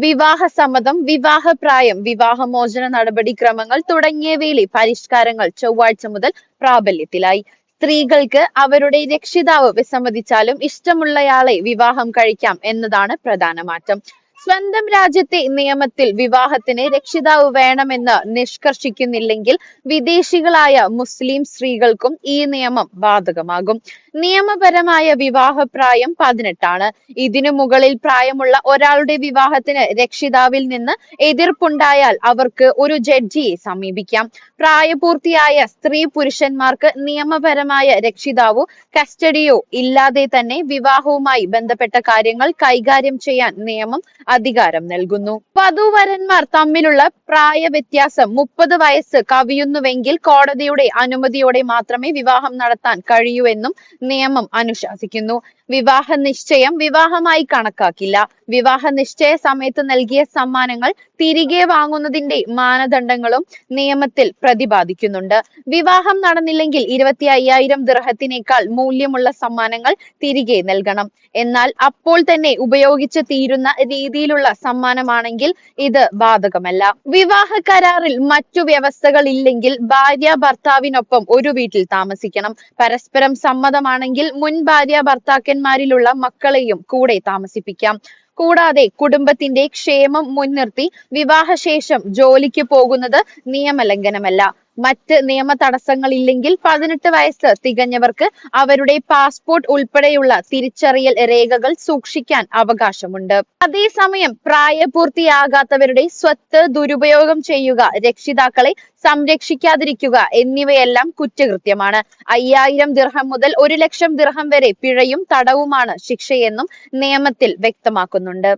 വിവാഹ സമ്മതം, വിവാഹപ്രായം, വിവാഹമോചന നടപടിക്രമങ്ങൾ തുടങ്ങിയവയിലെ പരിഷ്കാരങ്ങൾ ചൊവ്വാഴ്ച മുതൽ പ്രാബല്യത്തിലായി. സ്ത്രീകൾക്ക് അവരുടെ രക്ഷിതാവ് വിസമ്മതിച്ചാലും ഇഷ്ടമുള്ളയാളെ വിവാഹം കഴിക്കാം എന്നതാണ് പ്രധാന മാറ്റം. സ്വന്തം രാജ്യത്തെ നിയമത്തിൽ വിവാഹത്തിന് രക്ഷിതാവ് വേണമെന്ന് നിഷ്കർഷിക്കുന്നില്ലെങ്കിൽ വിദേശികളായ മുസ്ലിം സ്ത്രീകൾക്കും ഈ നിയമം ബാധകമാകും. നിയമപരമായ വിവാഹപ്രായം 18 ഇതിനു മുകളിൽ പ്രായമുള്ള ഒരാളുടെ വിവാഹത്തിന് രക്ഷിതാവിൽ നിന്ന് എതിർപ്പുണ്ടായാൽ അവർക്ക് ഒരു ജഡ്ജിയെ സമീപിക്കാം. പ്രായപൂർത്തിയായ സ്ത്രീ പുരുഷന്മാർക്ക് നിയമപരമായ രക്ഷിതാവോ കസ്റ്റഡിയോ ഇല്ലാതെ തന്നെ വിവാഹവുമായി ബന്ധപ്പെട്ട കാര്യങ്ങൾ കൈകാര്യം ചെയ്യാൻ നിയമം അധികാരം നൽകുന്നു. വധൂവരന്മാർ തമ്മിലുള്ള പ്രായ വ്യത്യാസം 30 വയസ്സ് കവിയുന്നുവെങ്കിൽ കോടതിയുടെ അനുമതിയോടെ മാത്രമേ വിവാഹം നടത്താൻ കഴിയൂ എന്നും നിയമം അനുശാസിക്കുന്നു. വിവാഹ നിശ്ചയം വിവാഹമായി കണക്കാക്കില്ല. വിവാഹ നിശ്ചയ സമയത്ത് നൽകിയ സമ്മാനങ്ങൾ തിരികെ വാങ്ങുന്നതിന്റെ മാനദണ്ഡങ്ങളും നിയമത്തിൽ പ്രതിപാദിക്കുന്നുണ്ട്. വിവാഹം നടന്നില്ലെങ്കിൽ 25,000 ദിർഹത്തിനേക്കാൾ മൂല്യമുള്ള സമ്മാനങ്ങൾ തിരികെ നൽകണം. എന്നാൽ അപ്പോൾ തന്നെ ഉപയോഗിച്ച് തീരുന്ന രീതിയിലുള്ള സമ്മാനമാണെങ്കിൽ ഇത് ബാധകമല്ല. വിവാഹ കരാറിൽ മറ്റു വ്യവസ്ഥകൾ ഇല്ലെങ്കിൽ ഭാര്യ ഭർത്താവിനൊപ്പം ഒരു വീട്ടിൽ താമസിക്കണം. പരസ്പരം സമ്മതമാണെങ്കിൽ മുൻ ഭാര്യ ഭർത്താക്കന്മാരിലുള്ള മക്കളെയും കൂടെ താമസിപ്പിക്കാം. കൂടാതെ കുടുംബത്തിന്റെ ക്ഷേമം മുൻനിർത്തി വിവാഹശേഷം ജോലിക്ക് പോകുന്നത് നിയമലംഘനമല്ല. മറ്റ് നിയമ തടസ്സങ്ങളില്ലെങ്കിൽ 18 വയസ്സ് തികഞ്ഞവർക്ക് അവരുടെ പാസ്പോർട്ട് ഉൾപ്പെടെയുള്ള തിരിച്ചറിയൽ രേഖകൾ സൂക്ഷിക്കാൻ അവകാശമുണ്ട്. അതേസമയം പ്രായപൂർത്തിയാകാത്തവരുടെ സ്വത്ത് ദുരുപയോഗം ചെയ്യുക, രക്ഷിതാക്കളെ സംരക്ഷിക്കാതിരിക്കുക എന്നിവയെല്ലാം കുറ്റകൃത്യമാണ്. 5,000 ദിർഹം മുതൽ 1,00,000 ദിർഹം വരെ പിഴയും തടവുമാണ് ശിക്ഷയെന്നും നിയമത്തിൽ വ്യക്തമാക്കുന്നുണ്ട്.